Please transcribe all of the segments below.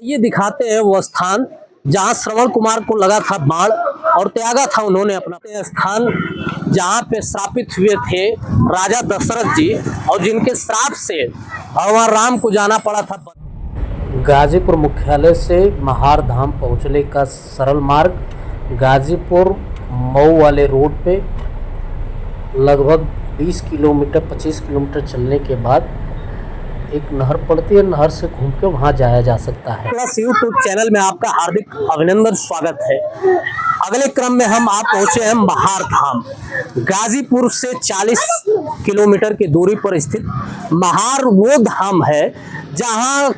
ये दिखाते हैं वो स्थान जहां श्रवण कुमार को लगा था बाण और त्यागा था उन्होंने अपना स्थान, जहां पे श्रापित हुए थे राजा दशरथ जी और जिनके श्राप से भगवान राम को जाना पड़ा था। गाजीपुर मुख्यालय से महार धाम पहुंचने का सरल मार्ग गाजीपुर मऊ वाले रोड पे लगभग 20 किलोमीटर 25 किलोमीटर चलने के बाद एक नहर पड़ती है, नहर से घूम के वहाँ जाया जा सकता है। प्लस यूट्यूब चैनल में आपका हार्दिक अभिनंदन स्वागत है। अगले क्रम में हम आप पहुँचे हैं महार धाम। गाजीपुर से 40 किलोमीटर की दूरी पर स्थित महार वो धाम है जहाँ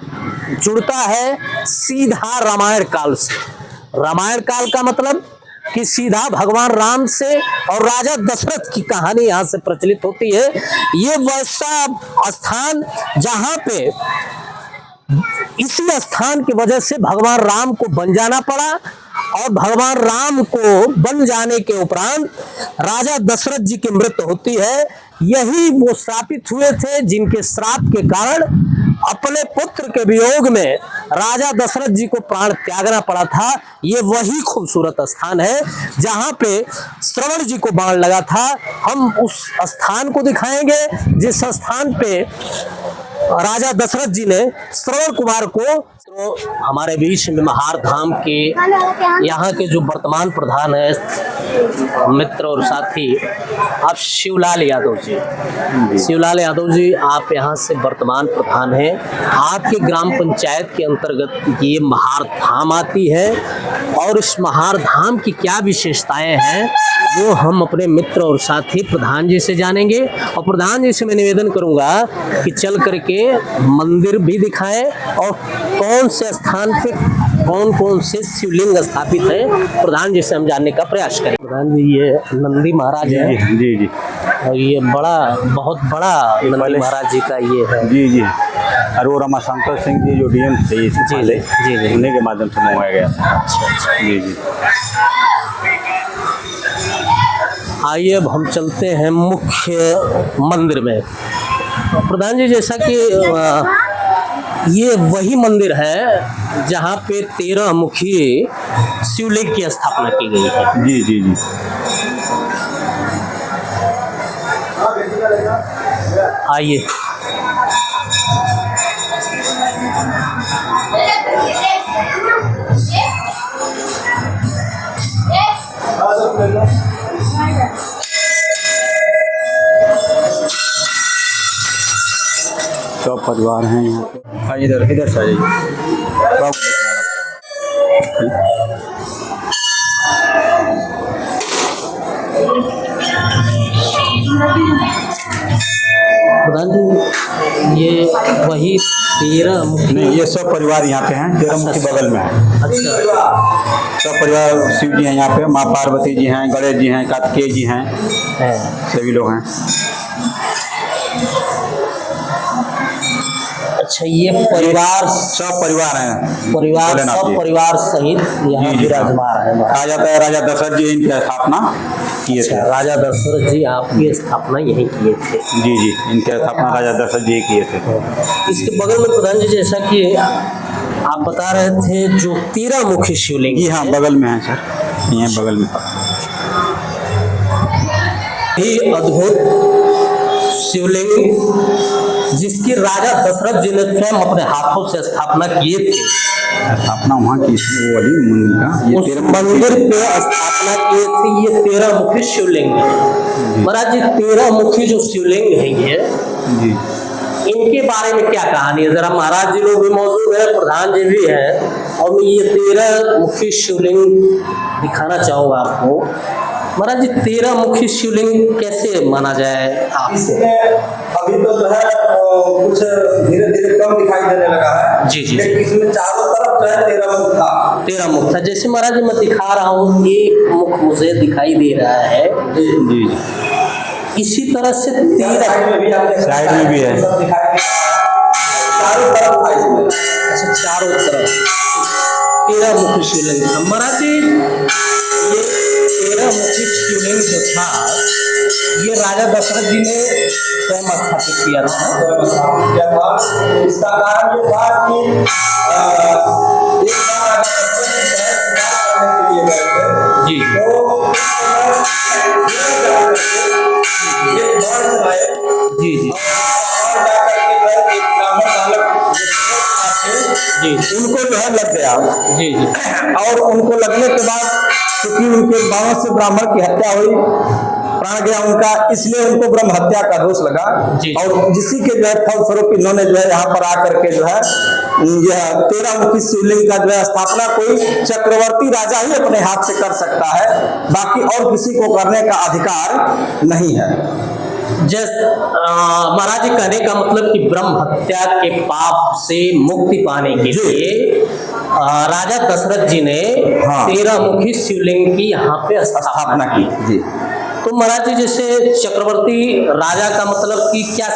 जुड़ता है सीधा रामायण काल से। रामायण काल का मतलब कि सीधा भगवान राम से और राजा दशरथ की कहानी यहाँ से प्रचलित होती है। ये वैसा स्थान जहाँ पे इसी स्थान की वजह से भगवान राम को बन जाना पड़ा और भगवान राम को बन जाने के उपरांत राजा दशरथ जी की मृत्यु होती है। यही वो श्रापित हुए थे जिनके श्राप के कारण अपने पुत्र के वियोग में राजा दशरथ जी को प्राण त्यागना पड़ा था। ये वही खूबसूरत स्थान है जहां पे श्रवण जी को बाण लगा था। हम उस स्थान को दिखाएंगे जिस स्थान पे राजा दशरथ जी ने श्रवण कुमार को, तो हमारे बीच में महार धाम के यहाँ के जो वर्तमान प्रधान है मित्र और साथी आप शिवलाल यादव जी। शिवलाल यादव जी, आप यहाँ से वर्तमान प्रधान हैं। आपके ग्राम पंचायत के अंतर्गत ये महार धाम आती है और इस महार धाम की क्या विशेषताएं हैं वो हम अपने मित्र और साथी प्रधान जी से जानेंगे। और प्रधान जी से मैं निवेदन करूंगा कि चल करके मंदिर भी दिखाएं और कौन से स्थान पे कौन कौन से शिवलिंग स्थापित है, प्रधान जी से हम जानने का प्रयास करें। प्रधान जी, ये नंदी महाराज है। जी जी। और ये बहुत बड़ा नंदी महाराज जी का ये है। जी जी। और वो रमाशंकर सिंह जी जो डीएम थे जी जी, उन्हीं के माध्यम से मंगवाया गया था। अच्छा। जी जी। आइए अब हम चलते हैं मुख्य मंदिर में। प्रधान जी, जैसा कि ये वही मंदिर है जहाँ पे 13 मुखी शिवलिंग की स्थापना की गई है। जी जी जी। आइए। सब परिवार हैं यहाँ पे। हाँ, इधर से आ जाइए। प्रधान जी, ये वही 13 मुखी? नहीं, ये सब परिवार यहाँ पे हैं। 13 मुखी बगल में है। अच्छा। सब परिवार शिव जी हैं यहाँ पे, माँ पार्वती जी हैं, गणेश जी हैं, कार्तिकेय जी हैं, सभी लोग हैं। अच्छा, ये परिवार सब परिवार हैं। सब परिवार सहित यहाँ विराजमान है। कहा जाता है राजा दशरथ जी इनकी स्थापना किए थे। राजा दशरथ जी आपकी स्थापना यहीं किए थे? जी जी, इनकी स्थापना राजा दशरथ जी किए थे। इसके बगल में प्रधान जी, जैसा कि आप बता रहे थे, जो 13 मुखी शिवलिंग। जी हाँ, बगल में है सर, ये बगल में। ये अद्भुत शिवलिंग जिसकी राजा दशरथ जी ने स्वयं अपने हाथों से स्थापना किए थे। स्थापना वहाँ की वाली मंदिर का, उस मंदिर पे स्थापना किए थे। ये 13 मुखी शिवलिंग है। महाराज जी, 13 मुखी जो शिवलिंग है ये जी, इनके बारे में क्या कहानी है? जरा महाराज जी लोग भी मौजूद है, प्रधान जी भी हैं, और मैं ये 13 मुखी शिवलिंग दिखाना चाहूँगा आपको। महाराज जी, 13 मुखी शिवलिंग कैसे माना जाए आपसे? अभी तो जो है कुछ धीरे धीरे कम दिखाई देने लगा है। जी जी। लेकिन इसमें चारों तरफ जो है 13 मुख था। 13 मुख था। जैसे महाराज जी मैं दिखा रहा हूँ, एक मुख मुझे दिखाई दे रहा है। जी जी। इसी तरह से 13 साइड में भी है। सब दिखाई चारों तरफ था इसमें। अच्छा, चारों तरफ 13 मुखी शिवलिंग था। महाराज जी, ये 13 मुखी शिवलिंग जो था ये राजा दशरथ जी ने स्वयं स्थापित किया था। इसका कारण ये था कि उनको जो है लग गया। जी जी और उनको लगने के बाद क्योंकि उनके बाणों से ब्राह्मण की हत्या हुई, प्राण गया उनका, इसलिए उनको ब्रह्म हत्या का दोष लगा। जी। और जिसी के जो है फलस्वरूप इन्होंने जो है यहाँ पर आकर के जो है यह 13 मुखी शिवलिंग का जो है स्थापना कोई चक्रवर्ती राजा ही अपने हाथ से कर सकता है, बाकी और किसी को करने का अधिकार नहीं है। महाराज जी, कहने का मतलब कि ब्रह्म हत्या के पाप से मुक्ति पाने के जी। लिए राजा दशरथ जी ने हाँ। 13 मुखी शिवलिंग की यहाँ पे स्थापना स्थापना की जी। तो महाराज जी, जैसे चक्रवर्ती राजा का मतलब कि क्या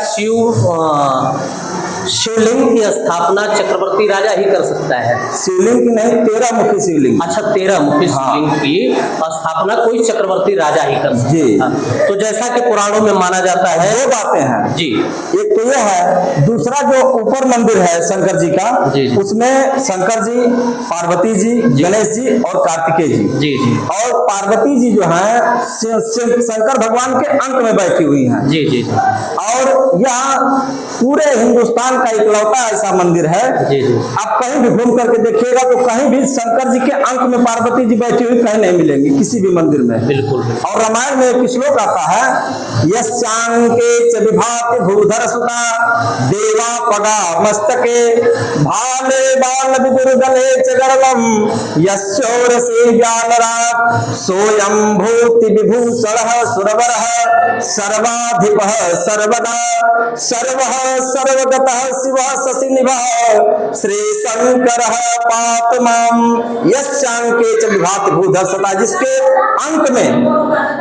शिवलिंग की स्थापना चक्रवर्ती राजा ही कर सकता है? शिवलिंग की नहीं, 13 मुखी शिवलिंग। अच्छा, 13 मुखी हाँ। शिवलिंग की स्थापना कोई चक्रवर्ती राजा ही कर सकता जी। है। तो जैसा कि पुराणों में माना जाता है। दो बातें हैं जी। एक तो यह है, दूसरा जो ऊपर मंदिर है शंकर जी का, जी, जी। उसमें शंकर जी, पार्वती जी, गणेश जी और कार्तिकेय जी। जी जी और पार्वती जी जो है शंकर भगवान के अंक में बैठी हुई हैं। जी जी और यह पूरे हिंदुस्तान का इकलौता ऐसा मंदिर है। जी जी आप कहीं भी घूम करके देखिएगा तो कहीं भी शंकर जी के अंक में पार्वती जी बैठी हुई कहीं नहीं मिलेंगी, किसी भी मंदिर में। बिल्कुल। और रामायण में एक श्लोक आता है, यस्यांके च विभाति भूधर सुता देवा पगा मस्तके भाले बाल विदुर्गले च गर्वम यस्योरसे ज्ञानराग सोयं भूति विभूषणः सुरवरः सर्वाधिपः सर्वदा सर्वः सर्वगतः शिवः शशिनिभः श्री शंकरः पातु माम। यस्यांके च विभाति भूधर सुता, जिसके अंक में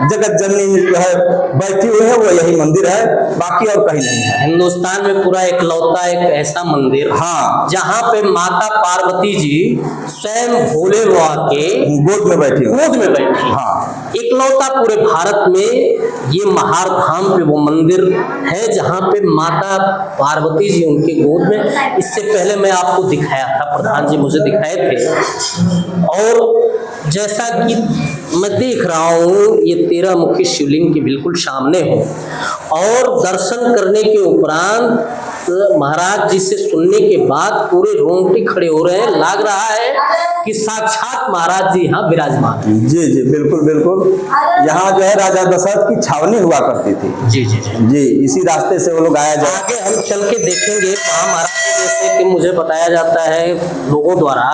जगत जननी जो है बैठी हुई है वो यही मंदिर है, बाकी और कहीं नहीं है। हिंदुस्तान में पूरा इकलौता एक ऐसा मंदिर, हाँ, जहाँ पे माता पार्वती जी स्वयं भोले बाबा के गोद में बैठी हुई। गोद में बैठी। हाँ, इकलौता पूरे भारत में ये महार धाम पे वो मंदिर है जहाँ पे माता पार्वती जी उनके गोद में। इससे पहले मैं आपको दिखाया था, प्रधान जी मुझे दिखाए थे। और जैसा कि मैं देख रहा हूँ, ये 13 मुखी शिवलिंग के बिल्कुल सामने हो और दर्शन करने के उपरांत महाराज जी से सुनने के बाद पूरे रोंगटे खड़े हो रहे हैं। लग रहा है कि साक्षात महाराज जी यहाँ विराजमान हैं। जी जी बिल्कुल बिल्कुल। यहाँ जो है राजा दशरथ की छावनी हुआ करती थी। जी जी जी जी, इसी रास्ते से वो लोग आया जाए। आगे हम चल के देखेंगे। वहाँ महाराज जी, जैसे कि मुझे बताया जाता है लोगों द्वारा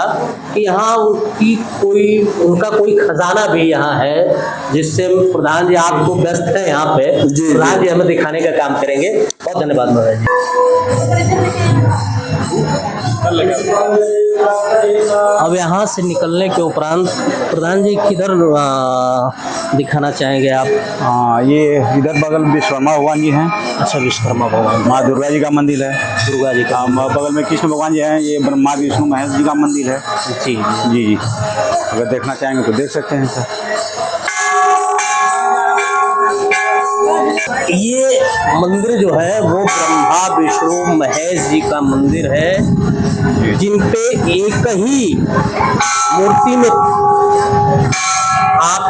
कि यहाँ उनका कोई खजाना भी यहाँ है, जिससे प्रधान जी आपको व्यस्त है यहाँ पे। जी, प्रधान जी हमें दिखाने का काम करेंगे। बहुत धन्यवाद महाराज जी। अब यहाँ से निकलने के उपरांत प्रधान जी किधर दिखाना चाहेंगे आप? हाँ, ये इधर बगल विश्वकर्मा भगवान जी हैं। अच्छा, विश्वकर्मा भगवान, माँ दुर्गा जी का मंदिर है। दुर्गा जी का बगल में कृष्ण भगवान जी हैं। ये ब्रह्मा विष्णु महेश जी का मंदिर है। जी जी जी, अगर देखना चाहेंगे तो देख सकते हैं सर। ये मंदिर जो है वो ब्रह्मा विष्णु महेश जी का मंदिर है, जिनपे एक ही मूर्ति में आप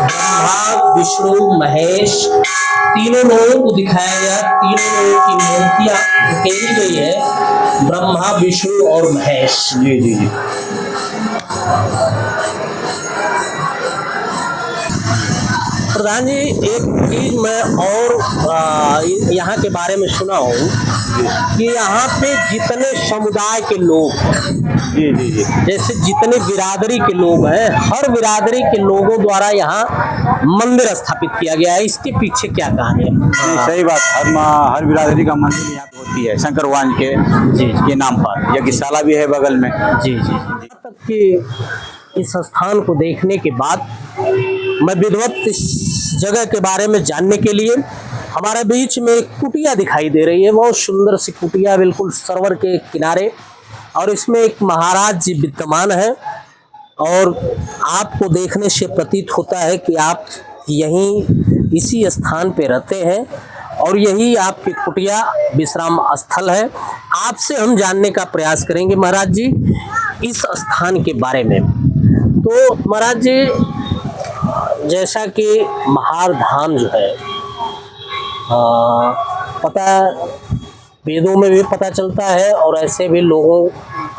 ब्रह्मा विष्णु महेश तीनों लोगों को दिखाया गया। तीनों लोगों की मूर्तियां उकेरी गई है, ब्रह्मा विष्णु और महेश। जी जी जी। प्रधान जी, एक चीज मैं और यहाँ के बारे में सुना हूँ कि यहाँ पे जितने समुदाय के लोग, जी जी जी, जैसे जितने बिरादरी के लोग हैं, हर बिरादरी के लोगों द्वारा यहाँ मंदिर स्थापित किया गया है। इसके पीछे क्या कहानी है? जी सही बात। हर बिरादरी का मंदिर यहाँ पे होती है शंकर भगवान के के नाम पर। यज्ञशाला भी है बगल में। जी जी जी। तक कि इस स्थान को देखने के बाद मैं विधिवत इस जगह के बारे में जानने के लिए हमारे बीच में एक कुटिया दिखाई दे रही है। बहुत सुंदर सी कुटिया, बिल्कुल सरोवर के किनारे, और इसमें एक महाराज जी विद्यमान है। और आपको देखने से प्रतीत होता है कि आप यहीं इसी स्थान पे रहते हैं और यही आपकी कुटिया विश्राम स्थल है। आपसे हम जानने का प्रयास करेंगे महाराज जी इस स्थान के बारे में। तो महाराज जी, जैसा कि महार धाम जो है, पता वेदों में भी पता चलता है और ऐसे भी लोगों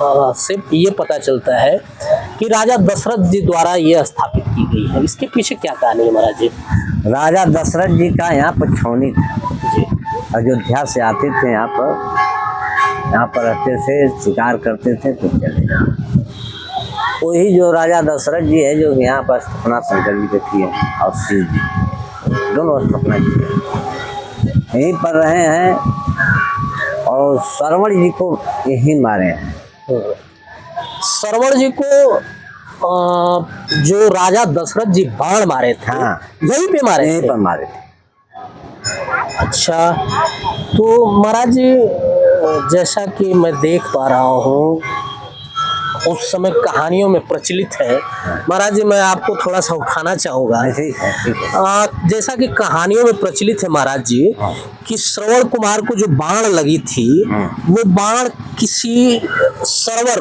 से ये पता चलता है कि राजा दशरथ जी द्वारा ये स्थापित की गई है। इसके पीछे क्या कहानी है महाराज जी? राजा दशरथ जी का यहाँ पर छावनी था जी अयोध्या से आते थे, यहाँ पर रहते थे, शिकार करते थे तो चले जाते। वही जो राजा दशरथ जी है जो यहाँ पर स्थापना शंकर जी की की है और शिव जी दोनों स्थापना की है, यहीं पर रहे हैं और श्रवण जी को यही मारे हैं। श्रवण जी को जो राजा दशरथ जी बाण मारे थे, हाँ। यहीं पे मारे यहीं थे? पर मारे थे। अच्छा, तो महाराज जी जैसा कि मैं देख पा रहा हूँ उस समय कहानियों में प्रचलित है। महाराज जी मैं आपको थोड़ा सा उठाना चाहूँगा। ठीक है। जैसा कि कहानियों में प्रचलित है महाराज जी कि श्रवण कुमार को जो बाण लगी थी वो बाण किसी सरोवर,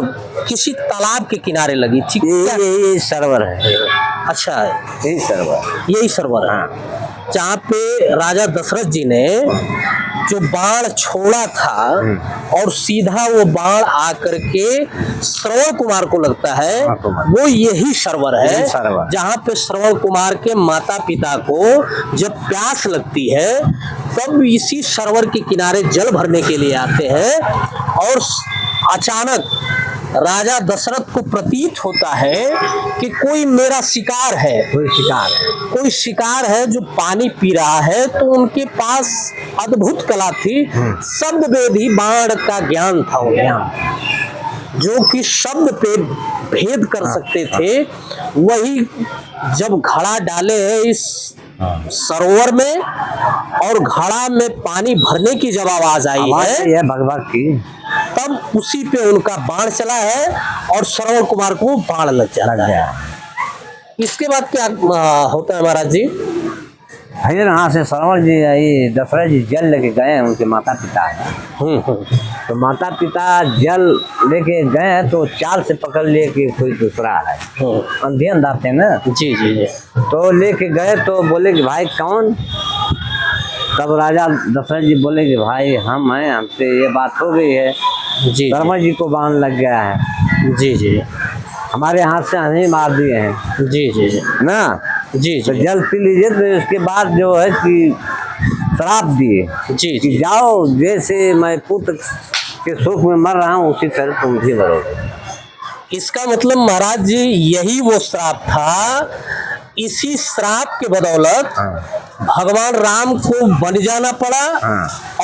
किसी तालाब के किनारे लगी थी। ये सरोवर है। अच्छा, यही सरोवर, यही सरोवर है जहाँ पे राजा दशरथ जी ने जो बाण छोड़ा था और सीधा वो बाण आकर के श्रवण कुमार को लगता है, वो यही सरोवर है जहाँ पे श्रवण कुमार के माता पिता को जब प्यास लगती है तब इसी सरोवर के किनारे जल भरने के लिए आते हैं और अचानक राजा दशरथ को प्रतीत होता है कि कोई मेरा शिकार है, कोई शिकार है जो पानी पी रहा है। तो उनके पास अद्भुत कला थी, शब्द वेदी बाण का ज्ञान था उन्हें, जो कि शब्द पे भेद कर सकते थे। वही जब घड़ा डाले हैं इस सरोवर में और घड़ा में पानी भरने की जब आवाज आई है भगवान की, तब उसी पे उनका बाण चला है और श्रवण कुमार को बाण लग जाता है। इसके बाद क्या होता है महाराज जी? फिर यहाँ से श्रवण जी ये दशरथ जी जल लेके गए हैं, उनके माता पिता हैं। तो माता पिता जल लेके गए हैं तो चाल से पकड़ लिए कि कोई दूसरा है, अंधे अंधाते ना। जी जी जी। तो लेके गए तो बोले कि भाई कौन? तब राजा दशरथ जी बोले कि भाई हम हैं, हमसे ये बात हो गई है, जी श्रवण जी को बाण लग गया है, जी जी, हमारे हाथ से हमें मार दिए हैं जी जी जी ना। जी तो जी जल पी लीजिए। तो इसके बाद जो है कि श्राप दिए जी कि जी। जाओ, जैसे मैं पुत्र के सुख में मर रहा हूँ उसी तरह तुम भी मरोगे। इसका मतलब महाराज जी यही वो श्राप था। इसी श्राप के बदौलत भगवान राम को बन जाना पड़ा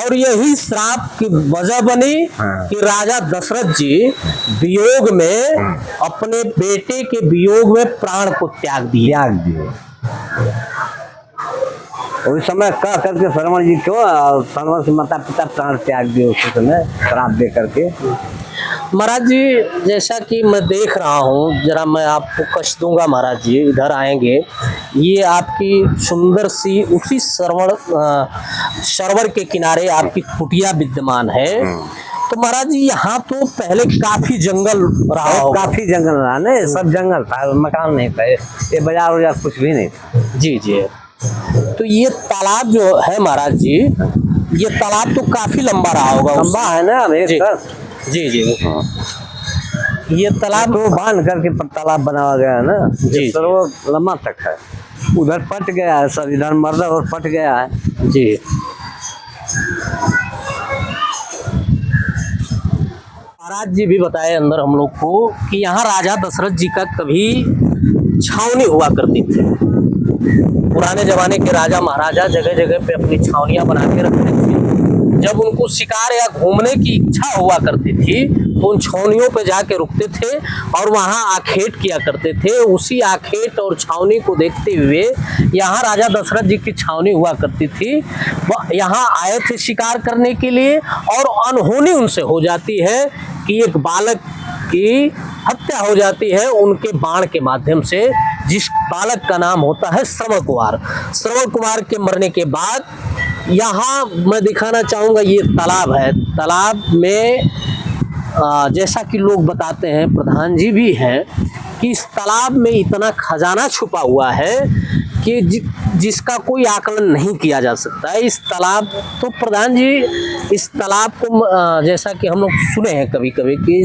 और यही श्राप की वजह बनी कि राजा दशरथ जी वियोग में अपने बेटे के वियोग में प्राण को त्याग दिए। उस समय कह करके श्रवण जी को, श्रवण के माता पिता प्राण त्याग दिए उस समय श्राप दे करके। महाराज जी जैसा कि मैं देख रहा हूँ, जरा मैं आपको कष्ट दूंगा महाराज जी, इधर आएंगे। ये आपकी सुंदर सी उसी सरोवर के किनारे आपकी कुटिया विद्यमान है। तो महाराज जी यहाँ तो पहले काफी जंगल रहा होगा। काफी जंगल रहा ना, सब जंगल था, मकान नहीं था, ये बाजार वजार कुछ भी नहीं था। जी जी। तो ये तालाब जो है महाराज जी, ये तालाब तो काफी लंबा रहा होगा। लंबा है ना जी जी जी। ये तालाब तो बांध करके तालाब बनाया गया है ना। जी सरोवर लंबा तक है, उधर पट गया है सब, इधर मर्दा और पट गया है। जी। महाराज जी भी बताए अंदर हम लोग को कि यहाँ राजा दशरथ जी का कभी छावनी हुआ करती थी। पुराने जमाने के राजा महाराजा जगह जगह पे अपनी छावनियां बना के रखते थे। जब उनको शिकार या घूमने की इच्छा हुआ करती थी तो उन छावनियों पे जाके रुकते थे और वहां आखेट किया करते थे। उसी आखेट और छावनी को देखते हुए यहाँ राजा दशरथ जी की छावनी हुआ करती थी। वह यहाँ आए थे शिकार करने के लिए और अनहोनी उनसे हो जाती है कि एक बालक की हत्या हो जाती है उनके बाण के माध्यम से, जिस बालक का नाम होता है श्रवण कुमार। श्रवण कुमार के मरने के बाद यहाँ मैं दिखाना चाहूँगा, ये तालाब है। तालाब में जैसा कि लोग बताते हैं, प्रधान जी भी हैं, कि इस तालाब में इतना खजाना छुपा हुआ है कि जिसका कोई आकलन नहीं किया जा सकता है। इस तालाब, तो प्रधान जी इस तालाब को जैसा कि हम लोग सुने हैं कभी कभी कि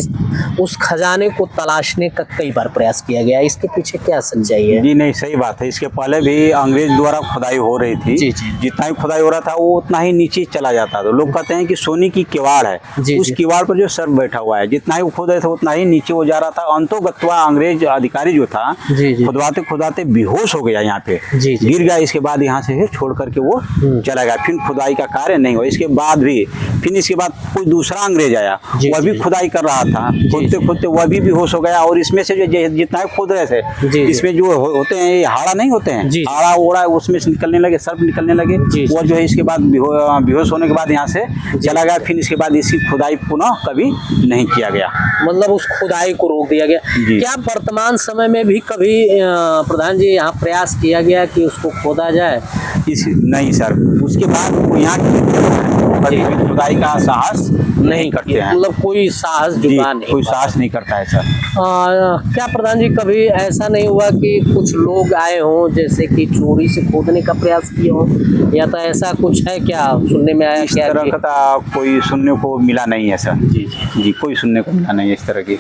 उस खजाने को तलाशने का कई बार प्रयास किया गया, इसके पीछे क्या सच्चाई है? जी नहीं, सही बात है। इसके पहले भी अंग्रेज द्वारा खुदाई हो रही थी। जी, जी। जितना ही खुदाई हो रहा था वो उतना ही नीचे चला जाता था। लोग कहते हैं कि सोने की किवाड़ है, जी, उस जी। किवाड़ पर जो सर्प बैठा हुआ है, जितना ही वो खोद रहे थे उतना ही नीचे वो जा रहा था। अंतोगत्वा अंग्रेज अधिकारी जो था, जी, जी। खुदवाते खुदाते बेहोश हो गया यहाँ पे, जी, जी। गिर गया। इसके बाद यहाँ से छोड़ करके वो चला गया। फिर खुदाई का कार्य नहीं हुआ। इसके बाद भी फिर इसके बाद कोई दूसरा अंग्रेज आया, जी, वह भी जी। खुदाई कर रहा था। खोदते खोदते वह भी बेहोश हो गया। और इसमें से जो जितना खोद रहे थे, जी, जी। इसमें जो होते हैं ये हाड़ा नहीं होते हैं, जी। हाड़ा ओड़ा उसमें से निकलने लगे, सर्प निकलने लगे। जी। वो जो है इसके बाद बेहोश होने के बाद यहाँ से चला गया। फिर इसके बाद इसकी खुदाई पुनः कभी नहीं किया गया। मतलब उस खुदाई को रोक दिया गया। जी। क्या वर्तमान समय में भी कभी प्रधान जी यहाँ प्रयास किया गया कि उसको खोदा जाए? नहीं सर, उसके बाद वो यहाँ कभी भी खुदाई का साहस नहीं करते हैं। मतलब कोई साहस जी, जुटा नहीं। कोई साहस नहीं करता है सर। क्या प्रधान जी कभी ऐसा नहीं हुआ कि कुछ लोग आए हों जैसे कि चोरी से खोदने का प्रयास किए हों, या तो ऐसा कुछ है क्या सुनने में आया? इस क्या तरह का कोई सुनने को मिला नहीं है सर। जी जी। जी, कोई सुनने को मिला नहीं है इस तरह की।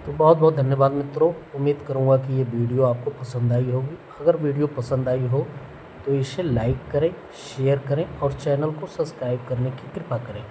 तो बहुत बहुत धन्यवाद मित्रों। उम्मीद करूँगा कि ये वीडियो आपको पसंद आई होगी। अगर वीडियो पसंद आई हो तो इसे लाइक करें, शेयर करें और चैनल को सब्सक्राइब करने की कृपा करें।